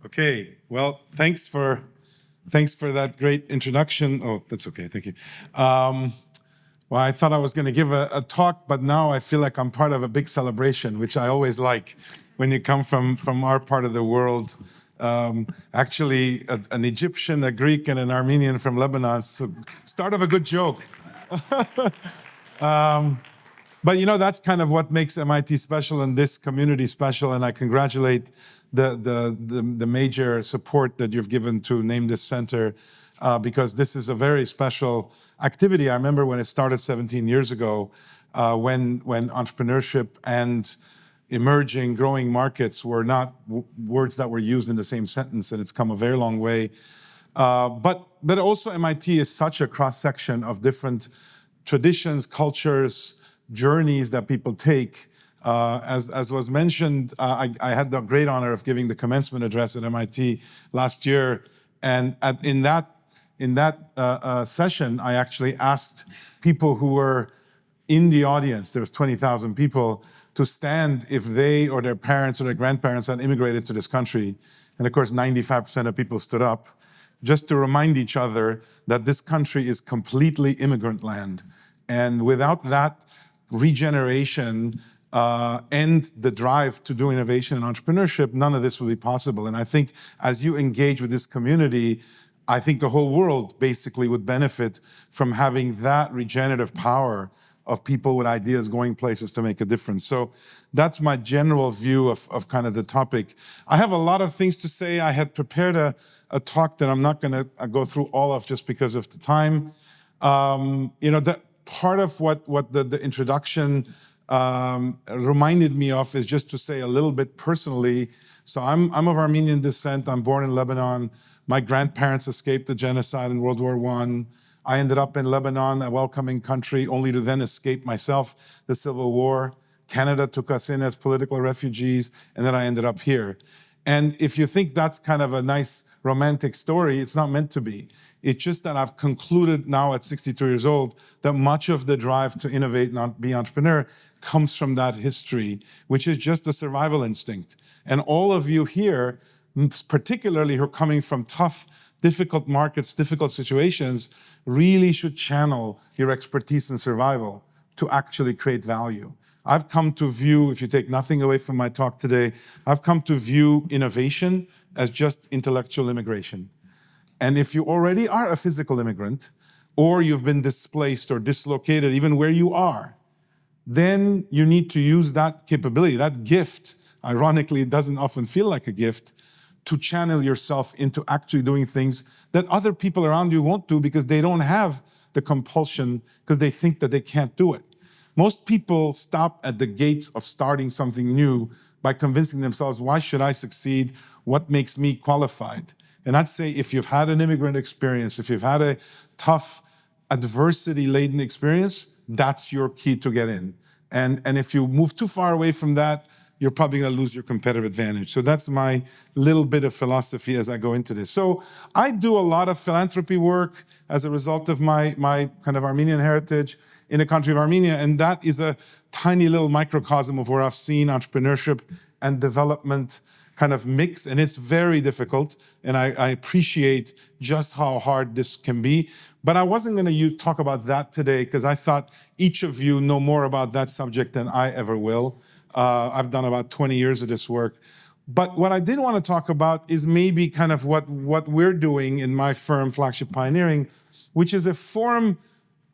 Okay, well, thanks for that great introduction. Oh, that's okay, thank you. Well, I thought I was going to give a talk, but now I feel like I'm part of a big celebration, which I always like when you come from our part of the world. Actually, an Egyptian, a Greek, and an Armenian from Lebanon. So start of a good joke. But you know, that's kind of what makes MIT special and this community special, and I congratulate the major support that you've given to name this center, because this is a very special activity. I remember when it started 17 years ago, when entrepreneurship and emerging, growing markets were not words that were used in the same sentence, and it's come a very long way. But also MIT is such a cross-section of different traditions, cultures, journeys that people take. As was mentioned, I had the great honor of giving the commencement address at MIT last year, and in that session, I actually asked people who were in the audience, there was 20,000 people, to stand if they or their parents or their grandparents had immigrated to this country. And of course, 95% of people stood up, just to remind each other that this country is completely immigrant land. And without that regeneration and the drive to do innovation and entrepreneurship, none of this would be possible. And I think as you engage with this community, I think the whole world basically would benefit from having that regenerative power of people with ideas going places to make a difference. So that's my general view of kind of the topic. I have a lot of things to say. I had prepared a talk that I'm not going to go through all of just because of the time. You know, that part of what the introduction reminded me of is just to say a little bit personally. So I'm of Armenian descent. I'm born in Lebanon. My grandparents escaped the genocide in World War I. I ended up in Lebanon, a welcoming country, only to then escape myself the Civil War. Canada took us in as political refugees, and then I ended up here. And if you think that's kind of a nice romantic story, it's not meant to be. It's just that I've concluded now at 62 years old that much of the drive to innovate and be entrepreneur comes from that history, which is just a survival instinct. And all of you here, particularly who are coming from tough, difficult markets, difficult situations, really should channel your expertise in survival to actually create value. I've come to view, if you take nothing away from my talk today, I've come to view innovation as just intellectual immigration. And if you already are a physical immigrant, or you've been displaced or dislocated even where you are, then you need to use that capability, that gift. Ironically, it doesn't often feel like a gift, to channel yourself into actually doing things that other people around you won't do because they don't have the compulsion, because they think that they can't do it. Most people stop at the gates of starting something new by convincing themselves, why should I succeed? What makes me qualified? And I'd say if you've had an immigrant experience, if you've had a tough, adversity-laden experience, that's your key to get in. And if you move too far away from that, you're probably going to lose your competitive advantage. So that's my little bit of philosophy as I go into this. So I do a lot of philanthropy work as a result of my kind of Armenian heritage in the country of Armenia. And that is a tiny little microcosm of where I've seen entrepreneurship and development kind of mix. And it's very difficult. And I appreciate just how hard this can be. But I wasn't going to talk about that today because I thought each of you know more about that subject than I ever will. I've done about 20 years of this work. But what I did want to talk about is maybe kind of what we're doing in my firm, Flagship Pioneering, which is a form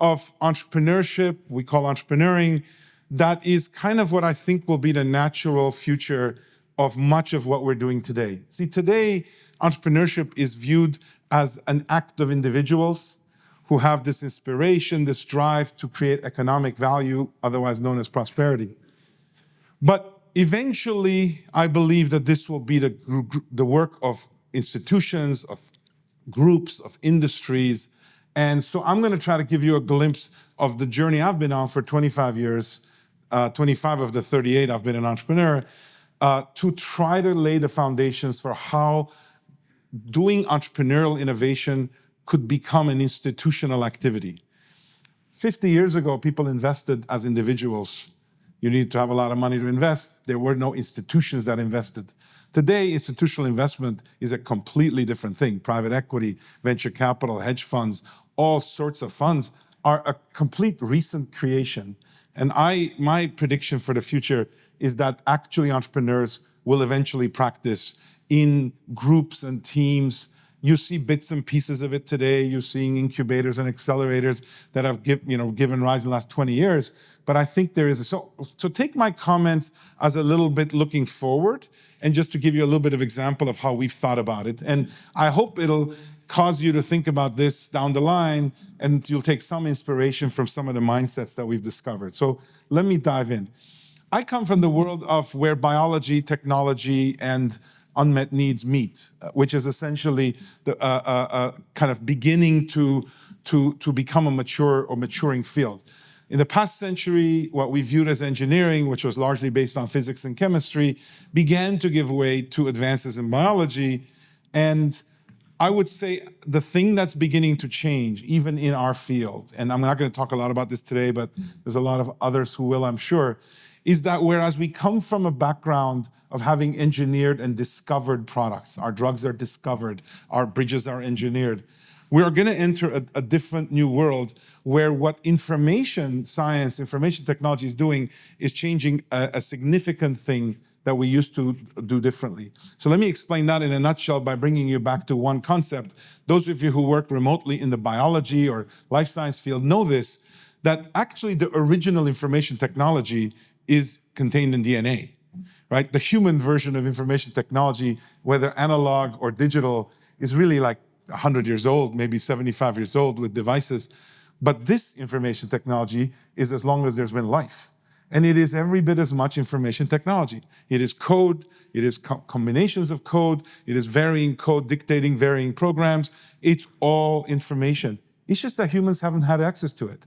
of entrepreneurship, we call entrepreneuring, that is kind of what I think will be the natural future of much of what we're doing today. See, today, entrepreneurship is viewed as an act of individuals who have this inspiration, this drive to create economic value, otherwise known as prosperity. But eventually, I believe that this will be the work of institutions, of groups, of industries. And so I'm going to try to give you a glimpse of the journey I've been on for 25 years, 25 of the 38 I've been an entrepreneur, to try to lay the foundations for how doing entrepreneurial innovation could become an institutional activity. 50 years ago, people invested as individuals. You need to have a lot of money to invest. There were no institutions that invested. Today, institutional investment is a completely different thing. Private equity, venture capital, hedge funds, all sorts of funds are a complete recent creation. And my prediction for the future is that actually entrepreneurs will eventually practice in groups and teams. You see bits and pieces of it today. You're seeing incubators and accelerators that have given rise in the last 20 years. But I think there is so take my comments as a little bit looking forward, and just to give you a little bit of example of how we've thought about it. And I hope it'll cause you to think about this down the line, and you'll take some inspiration from some of the mindsets that we've discovered. So let me dive in. I come from the world of where biology, technology, and unmet needs meet, which is essentially the kind of beginning to become a mature or maturing field. In the past century, what we viewed as engineering, which was largely based on physics and chemistry, began to give way to advances in biology. And I would say the thing that's beginning to change, even in our field, and I'm not going to talk a lot about this today, but there's a lot of others who will, I'm sure, is that whereas we come from a background of having engineered and discovered products, our drugs are discovered, our bridges are engineered, we are going to enter a different new world where what information science, information technology is doing is changing a significant thing that we used to do differently. So let me explain that in a nutshell by bringing you back to one concept. Those of you who work remotely in the biology or life science field know this, that actually the original information technology is contained in DNA, right? The human version of information technology, whether analog or digital, is really like 100 years old, maybe 75 years old with devices. But this information technology is as long as there's been life. And it is every bit as much information technology. It is code, it is combinations of code, it is varying code dictating varying programs. It's all information. It's just that humans haven't had access to it.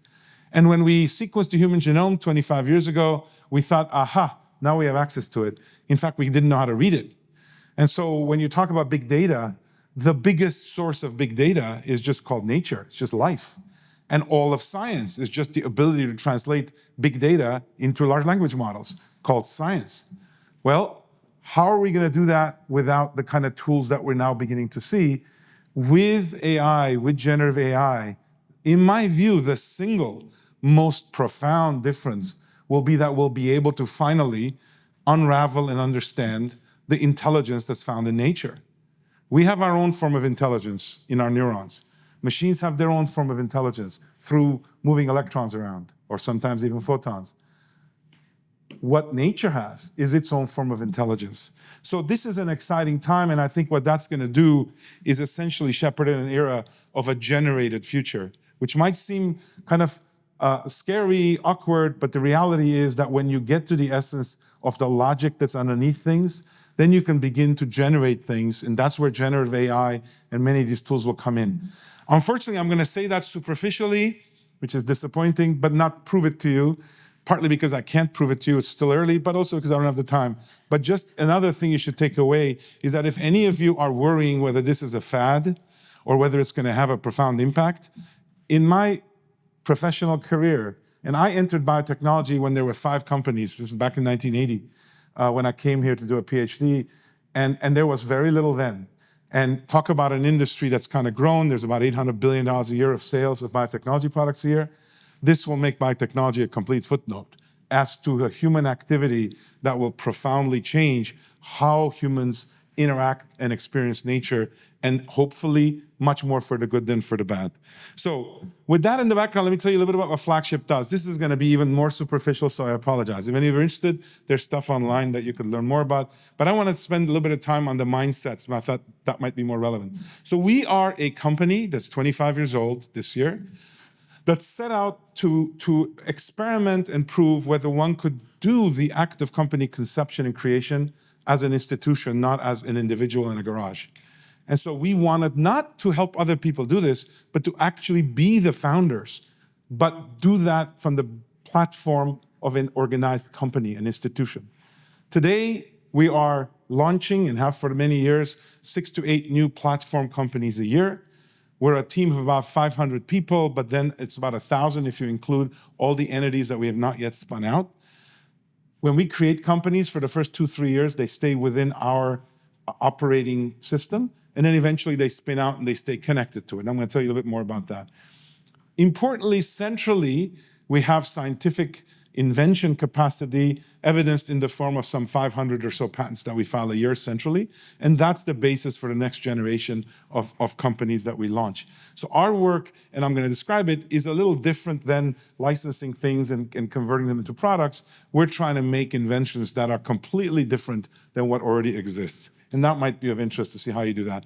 And when we sequenced the human genome 25 years ago, we thought, aha, now we have access to it. In fact, we didn't know how to read it. And so when you talk about big data, the biggest source of big data is just called nature. It's just life. And all of science is just the ability to translate big data into large language models called science. Well, how are we going to do that without the kind of tools that we're now beginning to see? With AI, with generative AI, in my view, the single most profound difference will be that we'll be able to finally unravel and understand the intelligence that's found in nature. We have our own form of intelligence in our neurons. Machines have their own form of intelligence through moving electrons around, or sometimes even photons. What nature has is its own form of intelligence. So this is an exciting time, and I think what that's going to do is essentially shepherd in an era of a generated future, which might seem kind of scary, awkward, but the reality is that when you get to the essence of the logic that's underneath things, then you can begin to generate things, and that's where generative AI and many of these tools will come in. Unfortunately, I'm going to say that superficially, which is disappointing, but not prove it to you, partly because I can't prove it to you, it's still early, but also because I don't have the time. But just another thing you should take away is that if any of you are worrying whether this is a fad or whether it's going to have a profound impact, in my professional career, and I entered biotechnology when there were 5 companies, this is back in 1980, when I came here to do a PhD, and there was very little then. And talk about an industry that's kind of grown. There's about $800 billion a year of sales of biotechnology products a year. This will make biotechnology a complete footnote as to the human activity that will profoundly change how humans interact and experience nature, and hopefully much more for the good than for the bad. So with that in the background, let me tell you a little bit about what Flagship does. This is going to be even more superficial, so I apologize. If any of you are interested, there's stuff online that you could learn more about. But I want to spend a little bit of time on the mindsets. I thought that might be more relevant. So we are a company that's 25 years old this year that set out to experiment and prove whether one could do the act of company conception and creation as an institution, not as an individual in a garage. And so we wanted not to help other people do this, but to actually be the founders, but do that from the platform of an organized company, an institution. Today, we are launching and have for many years 6 to 8 new platform companies a year. We're a team of about 500 people, but then it's about 1,000 if you include all the entities that we have not yet spun out. When we create companies for the first 2-3 years, they stay within our operating system, and then eventually they spin out and they stay connected to it. And I'm going to tell you a little bit more about that. Importantly, centrally, we have scientific invention capacity evidenced in the form of some 500 or so patents that we file a year centrally. And that's the basis for the next generation of companies that we launch. So our work, and I'm going to describe it, is a little different than licensing things and converting them into products. We're trying to make inventions that are completely different than what already exists. And that might be of interest to see how you do that.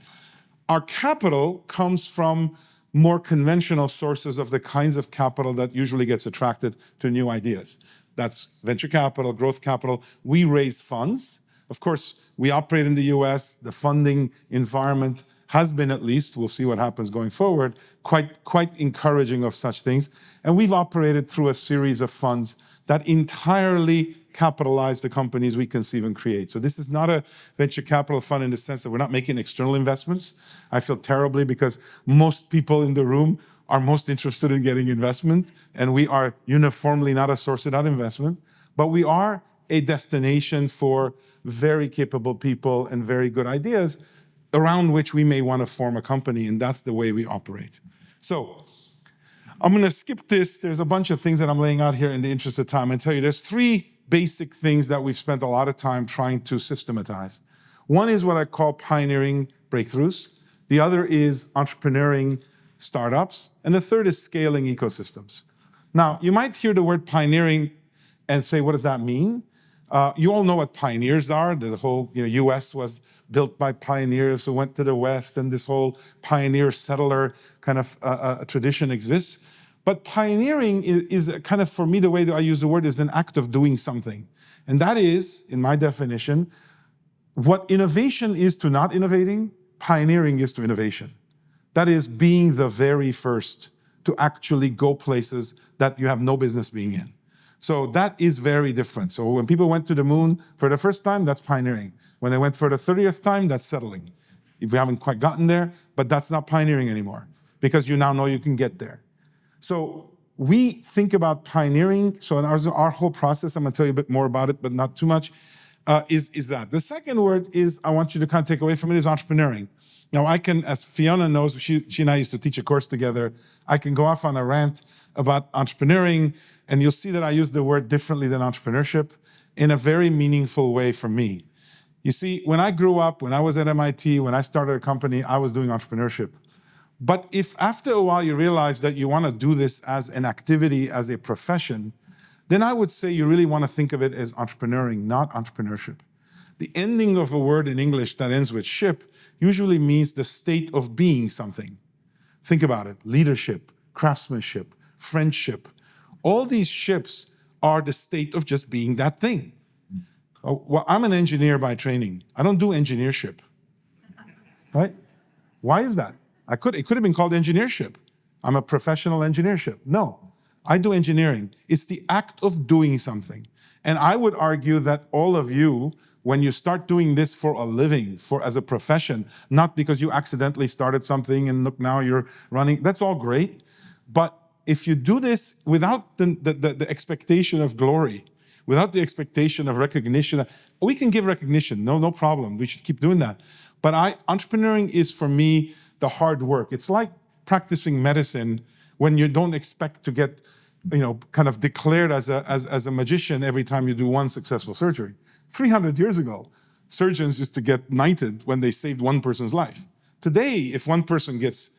Our capital comes from more conventional sources of the kinds of capital that usually gets attracted to new ideas. That's venture capital, growth capital. We raise funds. Of course, we operate in the US. The funding environment has been, at least, we'll see what happens going forward, quite encouraging of such things. And we've operated through a series of funds that entirely capitalize the companies we conceive and create. So this is not a venture capital fund in the sense that we're not making external investments. I feel terribly because most people in the room are most interested in getting investment, and we are uniformly not a source of that investment, but we are a destination for very capable people and very good ideas around which we may want to form a company, and that's the way we operate. So I'm going to skip this. There's a bunch of things that I'm laying out here in the interest of time and tell you there's 3 basic things that we've spent a lot of time trying to systematize. One is what I call pioneering breakthroughs. The other is entrepreneuring startups. And the third is scaling ecosystems. Now, you might hear the word pioneering and say, what does that mean? You all know what pioneers are. The whole US was built by pioneers who went to the West, and this whole pioneer settler kind of tradition exists. But pioneering is kind of, for me, the way that I use the word is an act of doing something. And that is, in my definition, what innovation is to not innovating, pioneering is to innovation. That is being the very first to actually go places that you have no business being in. So that is very different. So when people went to the moon for the first time, that's pioneering. When they went for the 30th time, that's settling. If we haven't quite gotten there, but that's not pioneering anymore because you now know you can get there. So we think about pioneering. So in our whole process, I'm going to tell you a bit more about it, but not too much, is that. The second word is, I want you to kind of take away from it, is entrepreneuring. Now I can, as Fiona knows, she and I used to teach a course together, I can go off on a rant about entrepreneuring, and you'll see that I use the word differently than entrepreneurship in a very meaningful way for me. You see, when I grew up, when I was at MIT, when I started a company, I was doing entrepreneurship. But if after a while you realize that you want to do this as an activity, as a profession, then I would say you really want to think of it as entrepreneuring, not entrepreneurship. The ending of a word in English that ends with ship usually means the state of being something. Think about it: leadership, craftsmanship, friendship. All these ships are the state of just being that thing. Well, I'm an engineer by training. I don't do engineership, right? Why is that? It could have been called engineership. I'm a professional engineership. No, I do engineering. It's the act of doing something. And I would argue that all of you, when you start doing this for a living, as a profession, not because you accidentally started something and look, now you're running, that's all great. But if you do this without the expectation of glory, without the expectation of recognition, we can give recognition, no problem. We should keep doing that. But entrepreneuring is, for me, the hard work. It's like practicing medicine when you don't expect to get, kind of declared as a magician every time you do one successful surgery. 300 years ago, surgeons used to get knighted when they saved one person's life. Today, if one person gets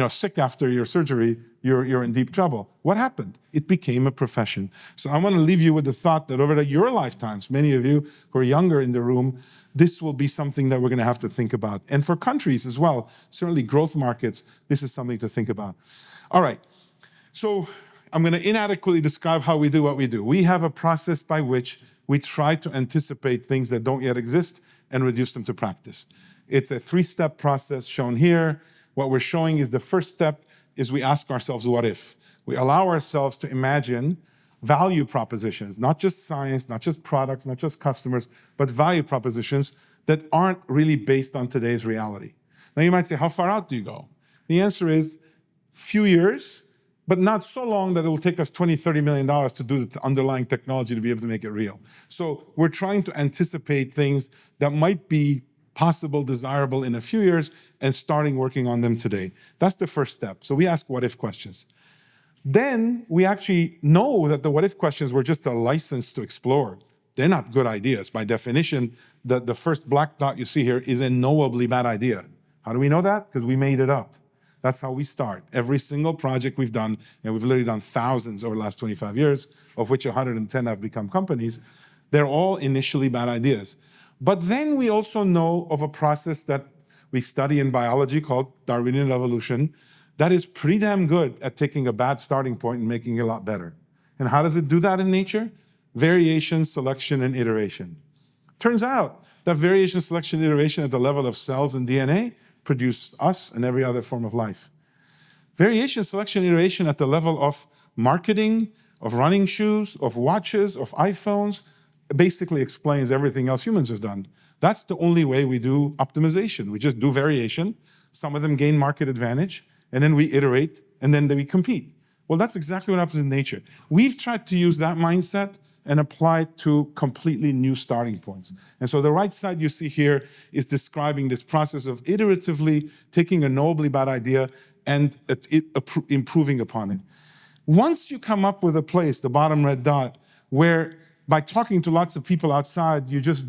sick after your surgery, you're in deep trouble. What happened? It became a profession. So I want to leave you with the thought that over your lifetimes, many of you who are younger in the room, this will be something that we're going to have to think about. And for countries as well, certainly growth markets, this is something to think about. All right. So I'm going to inadequately describe how we do what we do. We have a process by which we try to anticipate things that don't yet exist and reduce them to practice. It's a 3-step process shown here. What we're showing is the first step is we ask ourselves, what if? We allow ourselves to imagine value propositions, not just science, not just products, not just customers, but value propositions that aren't really based on today's reality. Now you might say, how far out do you go? The answer is few years, but not so long that it will take us $20, $30 million to do the underlying technology to be able to make it real. So we're trying to anticipate things that might be possible, desirable in a few years, and starting working on them today. That's the first step. So we ask what-if questions. Then we actually know that the what-if questions were just a license to explore. They're not good ideas. By definition, the first black dot you see here is a knowably bad idea. How do we know that? Because we made it up. That's how we start. Every single project we've done, and we've literally done thousands over the last 25 years, of which 110 have become companies, they're all initially bad ideas. But then we also know of a process that we study in biology called Darwinian evolution that is pretty damn good at taking a bad starting point and making it a lot better. And how does it do that in nature? Variation, selection, and iteration. Turns out that variation, selection, and iteration at the level of cells and DNA produce us and every other form of life. Variation, selection, iteration at the level of marketing, of running shoes, of watches, of iPhones, basically explains everything else humans have done. That's the only way we do optimization. We just do variation. Some of them gain market advantage, and then we iterate, and then we compete. Well, that's exactly what happens in nature. We've tried to use that mindset and apply it to completely new starting points. And so the right side you see here is describing this process of iteratively taking a knowably bad idea and improving upon it. Once you come up with a place, the bottom red dot, where by talking to lots of people outside, you just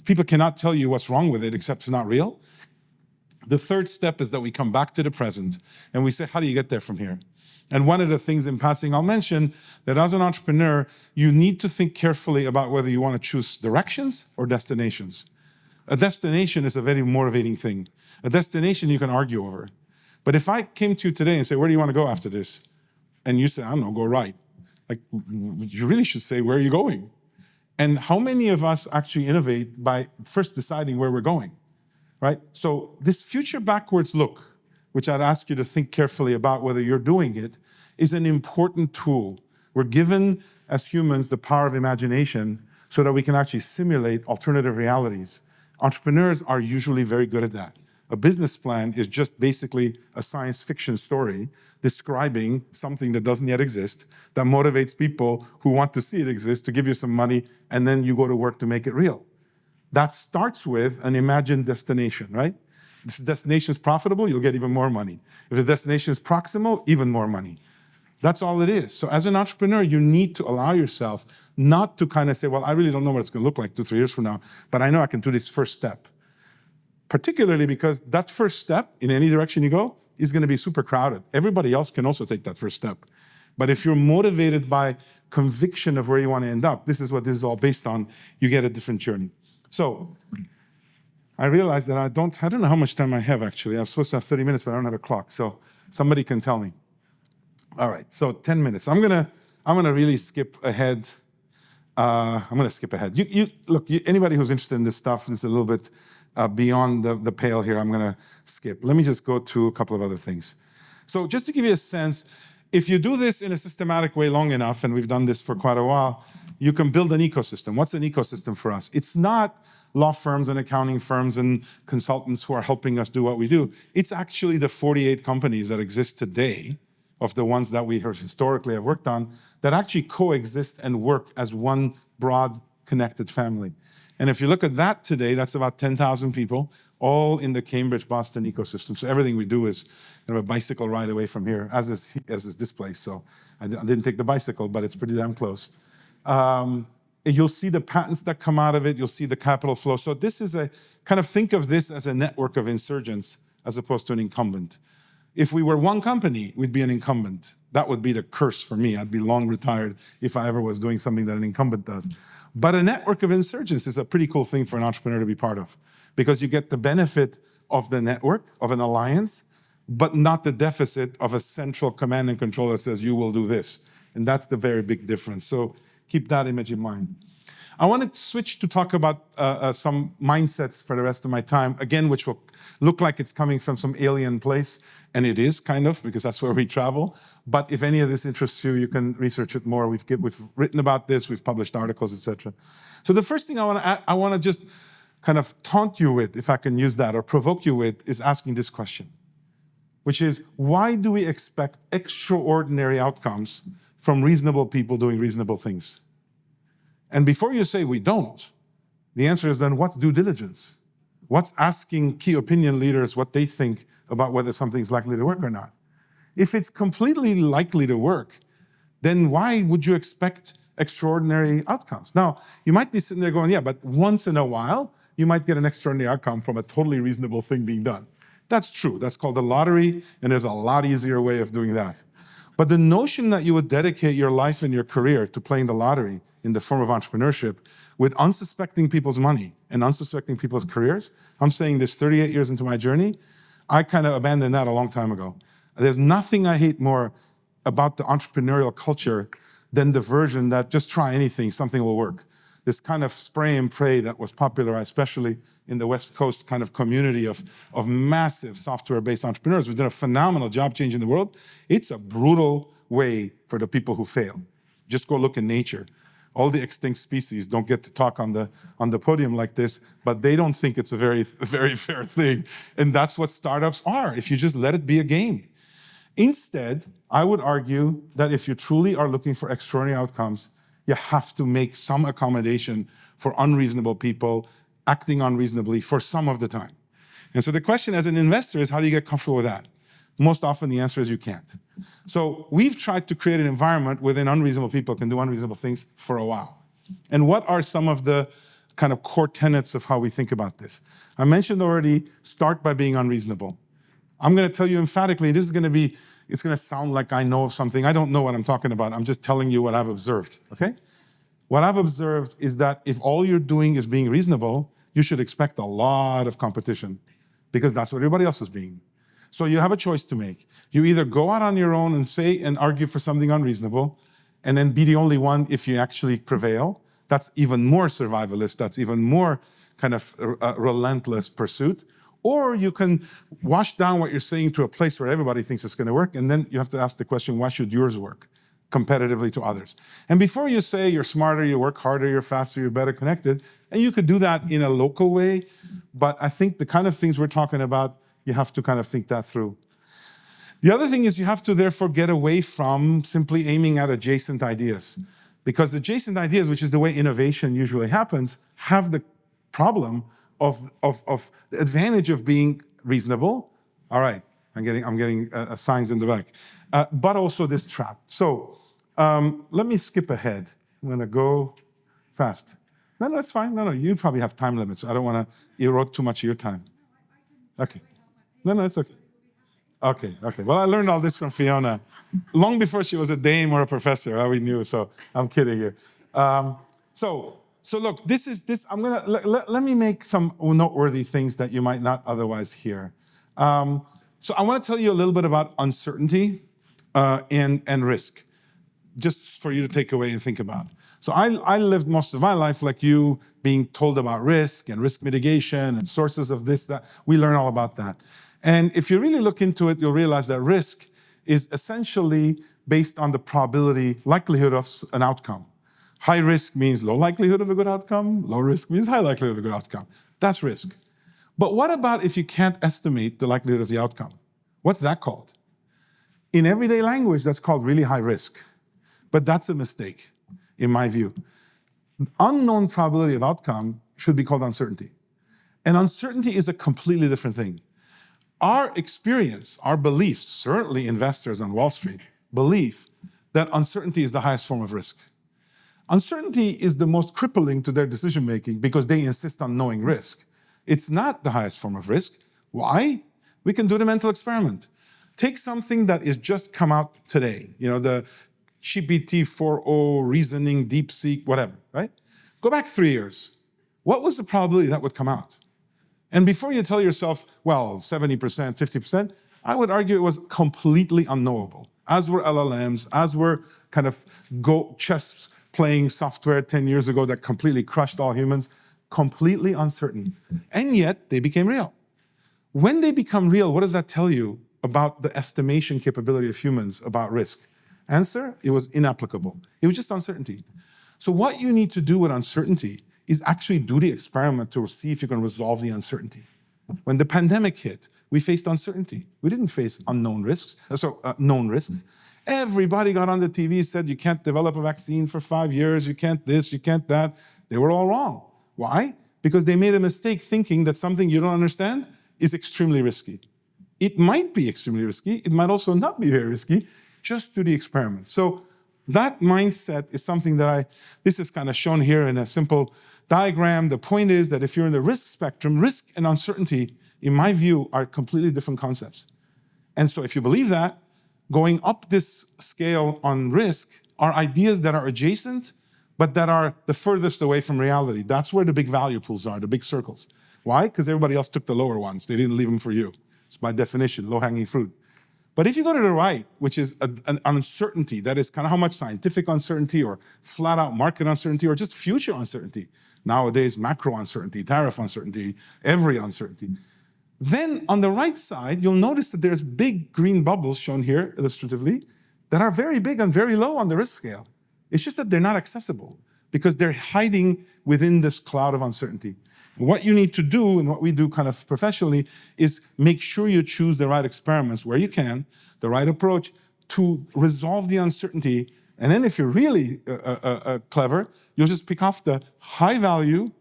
people cannot tell you what's wrong with it except it's not real. The third step is that we come back to the present and we say, how do you get there from here? And one of the things in passing I'll mention that as an entrepreneur, you need to think carefully about whether you want to choose directions or destinations. A destination is a very motivating thing. A destination you can argue over. But if I came to you today and say, where do you want to go after this? And you say, I don't know, go right. Like, you really should say, where are you going? And how many of us actually innovate by first deciding where we're going, right? So this future backwards look, which I'd ask you to think carefully about whether you're doing it, is an important tool. We're given, as humans, the power of imagination so that we can actually simulate alternative realities. Entrepreneurs are usually very good at that. A business plan is just basically a science fiction story describing something that doesn't yet exist, that motivates people who want to see it exist to give you some money, and then you go to work to make it real. That starts with an imagined destination, right? If the destination is profitable, you'll get even more money. If the destination is proximal, even more money. That's all it is. So as an entrepreneur, you need to allow yourself not to kind of say, well, I really don't know what it's going to look like 2-3 years from now, but I know I can do this first step. Particularly because that first step, in any direction you go, is going to be super crowded. Everybody else can also take that first step. But if you're motivated by conviction of where you want to end up, this is what this is all based on, you get a different journey. So I realize that I don't know how much time I have, actually. I'm supposed to have 30 minutes, but I don't have a clock. So somebody can tell me. All right, so 10 minutes. I'm gonna really skip ahead. I'm gonna skip ahead. Anybody who's interested in this stuff, this is a little bit beyond the pale here. I'm gonna skip. Let me just go to a couple of other things. So just to give you a sense, if you do this in a systematic way long enough, and we've done this for quite a while, you can build an ecosystem. What's an ecosystem for us? It's not law firms and accounting firms and consultants who are helping us do what we do. It's actually the 48 companies that exist today, of the ones that we historically have worked on, that actually coexist and work as one broad connected family. And if you look at that today, that's about 10,000 people, all in the Cambridge-Boston ecosystem. So everything we do is kind of a bicycle ride away from here, as is this place. So I didn't take the bicycle, but it's pretty damn close. You'll see the patents that come out of it. You'll see the capital flow. So this is think of this as a network of insurgents as opposed to an incumbent. If we were one company, we'd be an incumbent. That would be the curse for me. I'd be long retired if I ever was doing something that an incumbent does. But a network of insurgents is a pretty cool thing for an entrepreneur to be part of, because you get the benefit of the network, of an alliance, but not the deficit of a central command and control that says you will do this. And that's the very big difference. So keep that image in mind. I want to switch to talk about some mindsets for the rest of my time, again, which will look like it's coming from some alien place, and it is kind of, because that's where we travel. But if any of this interests you, you can research it more. We've written about this, we've published articles, etc. So the first thing I want to just kind of taunt you with, if I can use that, or provoke you with, is asking this question. which is, why do we expect extraordinary outcomes from reasonable people doing reasonable things? And before you say we don't, the answer is then what's due diligence? What's asking key opinion leaders what they think about whether something's likely to work or not? If it's completely likely to work, then why would you expect extraordinary outcomes? Now, you might be sitting there going, yeah, but once in a while, you might get an extraordinary outcome from a totally reasonable thing being done. That's true. That's called the lottery, and there's a lot easier way of doing that. But the notion that you would dedicate your life and your career to playing the lottery in the form of entrepreneurship with unsuspecting people's money and unsuspecting people's careers, I'm saying this 38 years into my journey, I kind of abandoned that a long time ago. There's nothing I hate more about the entrepreneurial culture than the version that just try anything, something will work. This kind of spray and pray that was popularized, especially in the West Coast kind of community of massive software-based entrepreneurs who've done a phenomenal job changing the world. It's a brutal way for the people who fail. Just go look in nature. All the extinct species don't get to talk on the podium like this, but they don't think it's a very fair thing. And that's what startups are, if you just let it be a game. Instead, I would argue that if you truly are looking for extraordinary outcomes, you have to make some accommodation for unreasonable people acting unreasonably for some of the time. And so the question as an investor is, how do you get comfortable with that? Most often the answer is you can't. So we've tried to create an environment within unreasonable people can do unreasonable things for a while. And what are some of the kind of core tenets of how we think about this? I mentioned already, start by being unreasonable. I'm going to tell you emphatically, it's going to sound like I know of something. I don't know what I'm talking about. I'm just telling you what I've observed, okay? What I've observed is that if all you're doing is being reasonable, you should expect a lot of competition because that's what everybody else is being. So you have a choice to make. You either go out on your own and say and argue for something unreasonable and then be the only one if you actually prevail. That's even more survivalist. That's even more kind of relentless pursuit. Or you can wash down what you're saying to a place where everybody thinks it's going to work, and then you have to ask the question, why should yours work competitively to others? And before you say you're smarter, you work harder, you're faster, you're better connected, and you could do that in a local way, but I think the kind of things we're talking about, you have to kind of think that through. The other thing is you have to therefore get away from simply aiming at adjacent ideas, because adjacent ideas, which is the way innovation usually happens, have the problem of the advantage of being reasonable. All right, I'm getting signs in the back, but also this trap. So let me skip ahead. I'm going to go fast. No, it's fine. No, you probably have time limits. I don't want to erode too much of your time. Okay. No, it's okay. Okay. Well, I learned all this from Fiona long before she was a dame or a professor. We knew, so I'm kidding you. So look, let me make some noteworthy things that you might not otherwise hear. So I want to tell you a little bit about uncertainty and risk, just for you to take away and think about. So I lived most of my life like you, being told about risk and risk mitigation and sources of this, that. We learn all about that. And if you really look into it, you'll realize that risk is essentially based on the probability, likelihood of an outcome. High risk means low likelihood of a good outcome. Low risk means high likelihood of a good outcome. That's risk. But what about if you can't estimate the likelihood of the outcome? What's that called? In everyday language, that's called really high risk. But that's a mistake, in my view. Unknown probability of outcome should be called uncertainty. And uncertainty is a completely different thing. Our experience, our beliefs, certainly investors on Wall Street, believe that uncertainty is the highest form of risk. Uncertainty is the most crippling to their decision-making because they insist on knowing risk. It's not the highest form of risk. Why? We can do the mental experiment. Take something that is just come out today, the GPT-4o, reasoning, DeepSeek, whatever, right? Go back 3 years. What was the probability that would come out? And before you tell yourself, well, 70%, 50%, I would argue it was completely unknowable, as were LLMs, as were kind of chess playing software 10 years ago that completely crushed all humans, completely uncertain. And yet, they became real. When they become real, what does that tell you about the estimation capability of humans about risk? Answer, it was inapplicable. It was just uncertainty. So what you need to do with uncertainty is actually do the experiment to see if you can resolve the uncertainty. When the pandemic hit, we faced uncertainty. We didn't face known risks. Everybody got on the TV, said you can't develop a vaccine for 5 years, you can't this, you can't that. They were all wrong. Why? Because they made a mistake thinking that something you don't understand is extremely risky. It might be extremely risky. It might also not be very risky. Just do the experiment. So that mindset is something that this is kind of shown here in a simple diagram. The point is that if you're in the risk spectrum, risk and uncertainty, in my view, are completely different concepts. And so if you believe that, going up this scale on risk are ideas that are adjacent, but that are the furthest away from reality. That's where the big value pools are, the big circles. Why? Because everybody else took the lower ones. They didn't leave them for you. It's by definition, low-hanging fruit. But if you go to the right, which is an uncertainty, that is kind of how much scientific uncertainty or flat-out market uncertainty or just future uncertainty. Nowadays, macro uncertainty, tariff uncertainty, every uncertainty. Then on the right side, you'll notice that there's big green bubbles shown here illustratively that are very big and very low on the risk scale. It's just that they're not accessible because they're hiding within this cloud of uncertainty. What you need to do, and what we do kind of professionally, is make sure you choose the right experiments where you can, the right approach to resolve the uncertainty. And then if you're really clever, you'll just pick off the high value,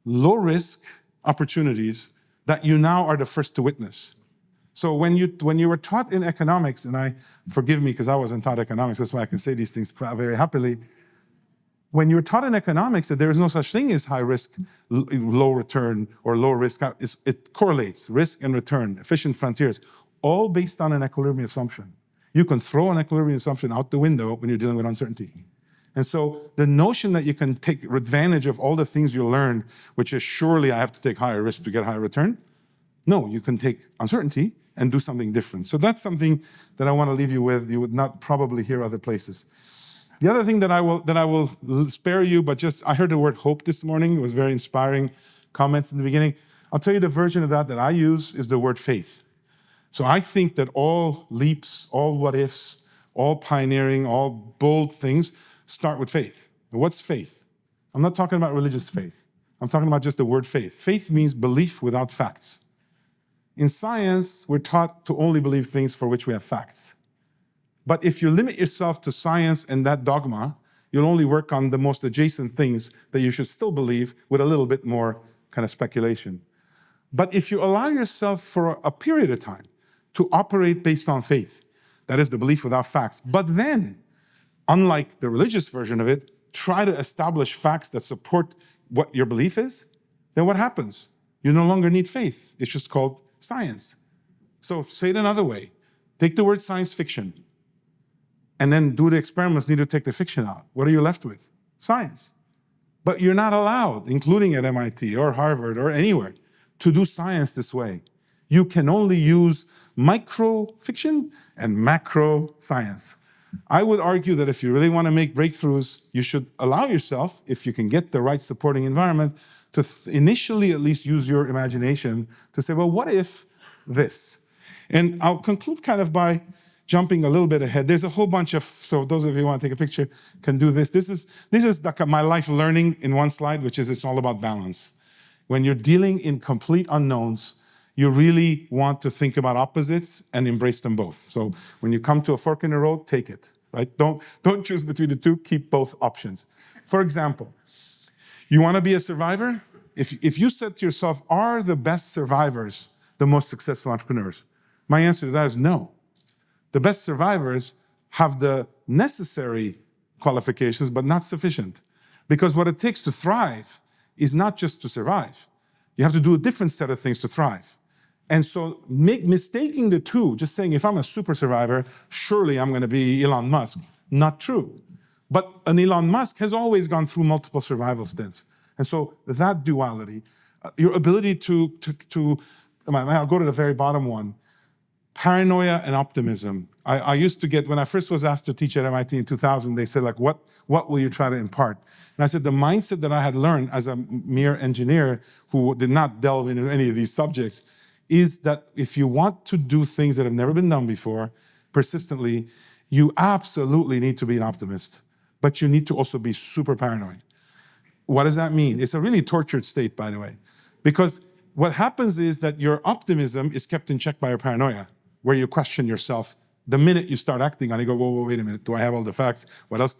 low risk opportunities that you now are the first to witness. So when you were taught in economics, and forgive me because I wasn't taught economics, that's why I can say these things very happily. When you're taught in economics that there is no such thing as high risk, low return, or low risk, it correlates risk and return, efficient frontiers, all based on an equilibrium assumption. You can throw an equilibrium assumption out the window when you're dealing with uncertainty. And so the notion that you can take advantage of all the things you learned, which is surely I have to take higher risk to get higher return. No, you can take uncertainty and do something different. So that's something that I want to leave you with. You would not probably hear other places. The other thing that I will spare you, but I heard the word hope this morning. It was very inspiring comments in the beginning. I'll tell you the version of that I use is the word faith. So I think that all leaps, all what ifs, all pioneering, all bold things start with faith. And what's faith? I'm not talking about religious faith. I'm talking about just the word faith. Faith means belief without facts. In science, we're taught to only believe things for which we have facts. But if you limit yourself to science and that dogma, you'll only work on the most adjacent things that you should still believe with a little bit more kind of speculation. But if you allow yourself for a period of time to operate based on faith, that is the belief without facts, but then, unlike the religious version of it, try to establish facts that support what your belief is, then what happens? You no longer need faith. It's just called science. So say it another way. Take the word science fiction, and then do the experiments, need to take the fiction out. What are you left with? Science. But you're not allowed, including at MIT or Harvard or anywhere, to do science this way. You can only use micro fiction and macro science. I would argue that if you really want to make breakthroughs, you should allow yourself, if you can get the right supporting environment, to initially at least use your imagination to say, well, what if this? And I'll conclude kind of by jumping a little bit ahead. There's a whole bunch of, so those of you who want to take a picture can do this. This is like my life learning in one slide, which is it's all about balance. When you're dealing in complete unknowns, you really want to think about opposites and embrace them both. So when you come to a fork in the road, take it, right? Don't choose between the two, keep both options. For example, you want to be a survivor? If you said to yourself, are the best survivors the most successful entrepreneurs? My answer to that is no. The best survivors have the necessary qualifications, but not sufficient. Because what it takes to thrive is not just to survive. You have to do a different set of things to thrive. And so mistaking the two, just saying, if I'm a super survivor, surely I'm going to be Elon Musk. Not true. But an Elon Musk has always gone through multiple survival stints. And so that duality, your ability I'll go to the very bottom one, paranoia and optimism. I used to get, when I first was asked to teach at MIT in 2000, they said, like, what will you try to impart? And I said, the mindset that I had learned as a mere engineer who did not delve into any of these subjects is that if you want to do things that have never been done before, persistently, you absolutely need to be an optimist, but you need to also be super paranoid. What does that mean? It's a really tortured state, by the way, because what happens is that your optimism is kept in check by your paranoia, where you question yourself. The minute you start acting on it, you go, whoa, wait a minute, do I have all the facts? What else?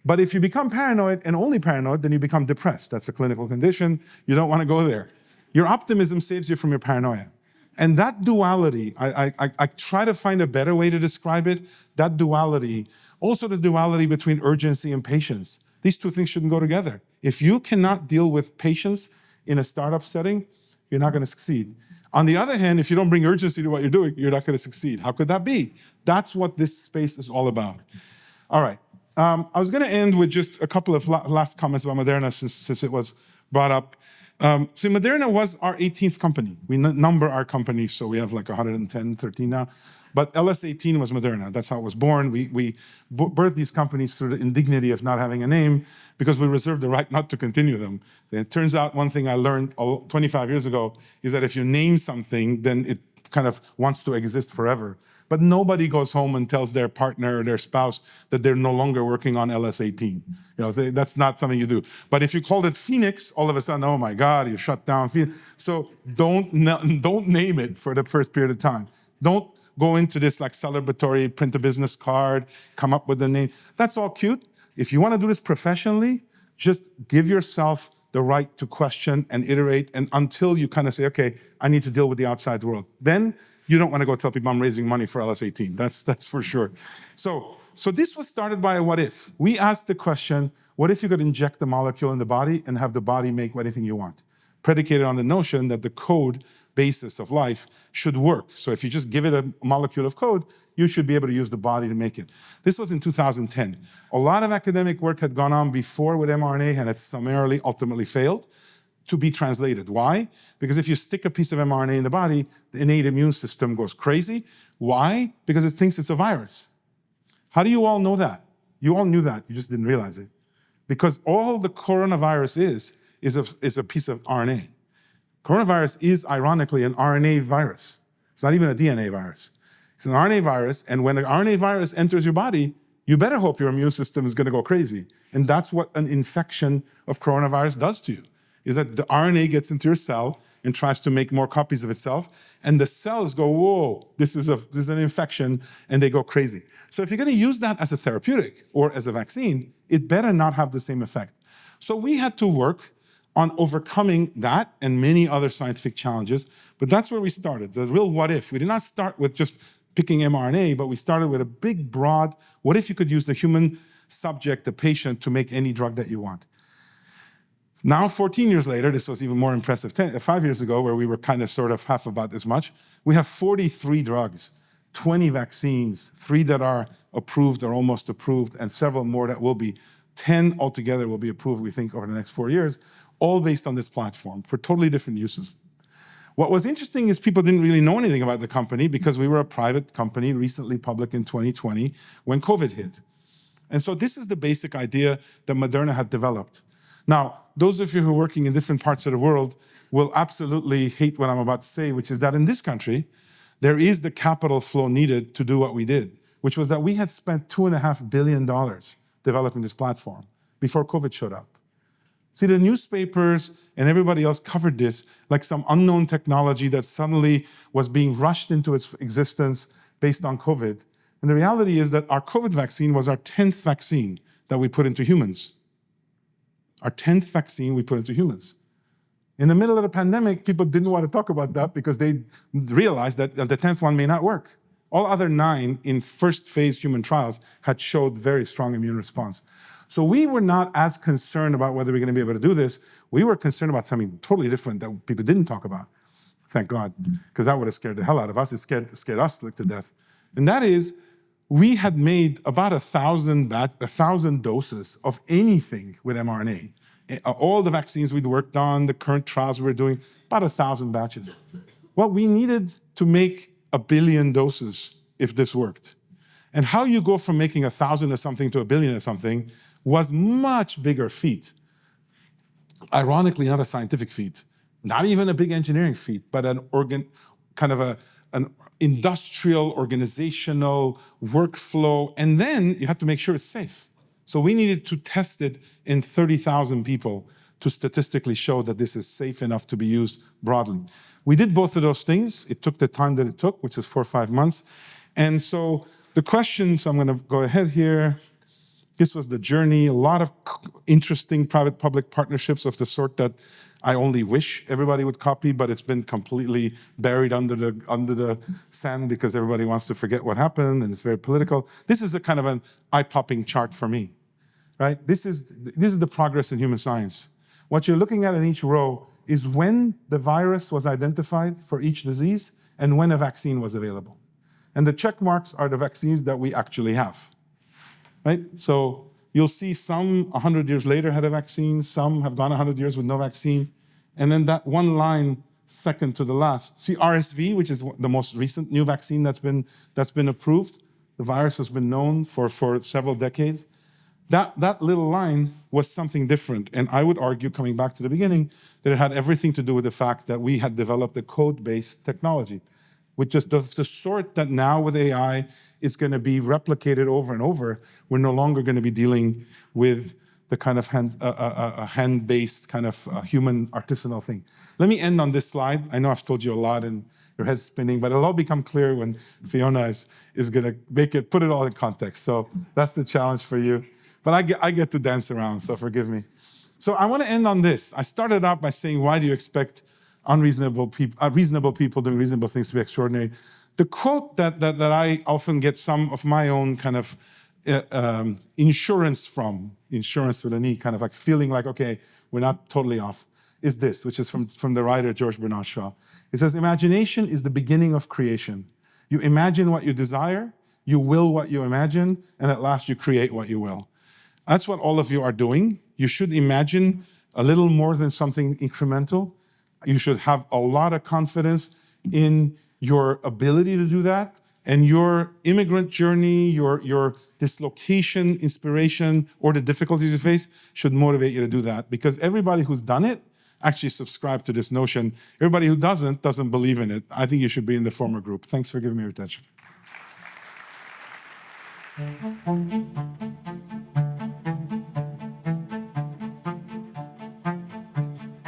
But if you become paranoid and only paranoid, then you become depressed. That's a clinical condition. You don't want to go there. Your optimism saves you from your paranoia. And that duality, I try to find a better way to describe it. That duality, also the duality between urgency and patience. These two things shouldn't go together. If you cannot deal with patience in a startup setting, you're not going to succeed. On the other hand, if you don't bring urgency to what you're doing, you're not going to succeed. How could that be? That's what this space is all about. All right. I was going to end with just a couple of last comments about Moderna since it was brought up. So Moderna was our 18th company. We number our companies, so we have like 110, 13 now. But LS18 was Moderna. That's how it was born. We birthed these companies through the indignity of not having a name because we reserved the right not to continue them. And it turns out one thing I learned 25 years ago is that if you name something, then it kind of wants to exist forever. But nobody goes home and tells their partner or their spouse that they're no longer working on LS18. That's not something you do. But if you called it Phoenix, all of a sudden, oh my God, you shut down Phoenix. So don't name it for the first period of time. Don't go into this like celebratory, print a business card, come up with a name. That's all cute. If you want to do this professionally, just give yourself the right to question and iterate, and until you kind of say, okay, I need to deal with the outside world. Then you don't want to go tell people I'm raising money for LS18. That's for sure. So this was started by a what if. We asked the question, what if you could inject the molecule in the body and have the body make anything you want? Predicated on the notion that the code basis of life should work. So if you just give it a molecule of code, you should be able to use the body to make it. This was in 2010. A lot of academic work had gone on before with mRNA and it summarily ultimately failed to be translated. Why? Because if you stick a piece of mRNA in the body, the innate immune system goes crazy. Why? Because it thinks it's a virus. How do you all know that? You all knew that, you just didn't realize it. Because all the coronavirus is a piece of RNA. Coronavirus is, ironically, an RNA virus. It's not even a DNA virus. It's an RNA virus, and when an RNA virus enters your body, you better hope your immune system is going to go crazy. And that's what an infection of coronavirus does to you, is that the RNA gets into your cell and tries to make more copies of itself, and the cells go, whoa, this is an infection, and they go crazy. So if you're going to use that as a therapeutic or as a vaccine, it better not have the same effect. So we had to work on overcoming that and many other scientific challenges, but that's where we started, the real what if. We did not start with just picking mRNA, but we started with a big, broad, what if you could use the human subject, the patient, to make any drug that you want? Now, 14 years later, this was even more impressive, 5 years ago, where we were kind of sort of half about this much, we have 43 drugs, 20 vaccines, 3 that are approved or almost approved, and several more that will be. 10 altogether will be approved, we think, over the next 4 years, all based on this platform for totally different uses. What was interesting is people didn't really know anything about the company because we were a private company, recently public in 2020, when COVID hit. And so this is the basic idea that Moderna had developed. Now, those of you who are working in different parts of the world will absolutely hate what I'm about to say, which is that in this country, there is the capital flow needed to do what we did, which was that we had spent $2.5 billion developing this platform before COVID showed up. See, the newspapers and everybody else covered this like some unknown technology that suddenly was being rushed into its existence based on COVID. And the reality is that our COVID vaccine was our 10th vaccine that we put into humans. Our 10th vaccine we put into humans. In the middle of the pandemic, people didn't want to talk about that because they realized that the 10th one may not work. All other 9 in first phase human trials had showed very strong immune response. So we were not as concerned about whether we're going to be able to do this. We were concerned about something totally different that people didn't talk about. Thank God, because that would have scared the hell out of us. It scared us to death. And that is, we had made about 1,000 doses of anything with mRNA. All the vaccines we'd worked on, the current trials we were doing, about 1,000 batches. Well, we needed to make 1 billion doses if this worked. And how you go from making 1,000 of something to 1 billion of something was much bigger feat. Ironically, not a scientific feat, not even a big engineering feat, but an industrial, organizational workflow, and then you have to make sure it's safe. So we needed to test it in 30,000 people to statistically show that this is safe enough to be used broadly. We did both of those things. It took the time that it took, which is 4 or 5 months. And so the question, so I'm going to go ahead here. This was the journey, a lot of interesting private-public partnerships of the sort that I only wish everybody would copy, but it's been completely buried under the sand because everybody wants to forget what happened, and it's very political. This is a kind of an eye-popping chart for me, right? This is the progress in human science. What you're looking at in each row is when the virus was identified for each disease and when a vaccine was available. And the check marks are the vaccines that we actually have, right? So you'll see some 100 years later had a vaccine, some have gone 100 years with no vaccine. And then that one line second to the last. See RSV, which is the most recent new vaccine that's been approved. The virus has been known for several decades. That little line was something different. And I would argue, coming back to the beginning, that it had everything to do with the fact that we had developed a code-based technology, which is the sort that now with AI is going to be replicated over and over. We're no longer going to be dealing with the kind of hand-based kind of human artisanal thing. Let me end on this slide. I know I've told you a lot and your head's spinning, but it'll all become clear when Fiona is going to put it all in context. So that's the challenge for you. But I get to dance around, so forgive me. So I want to end on this. I started out by saying, why do you expect reasonable people doing reasonable things to be extraordinary? The quote that I often get some of my own kind of insurance with an E, kind of like feeling like, okay, we're not totally off, is this, which is from the writer George Bernard Shaw. It says, imagination is the beginning of creation. You imagine what you desire, you will what you imagine, and at last you create what you will. That's what all of you are doing. You should imagine a little more than something incremental. You should have a lot of confidence in your ability to do that, and your immigrant journey, your dislocation, inspiration, or the difficulties you face should motivate you to do that, because everybody who's done it actually subscribe to this notion. Everybody who doesn't believe in it. I think you should be in the former group. Thanks for giving me your attention.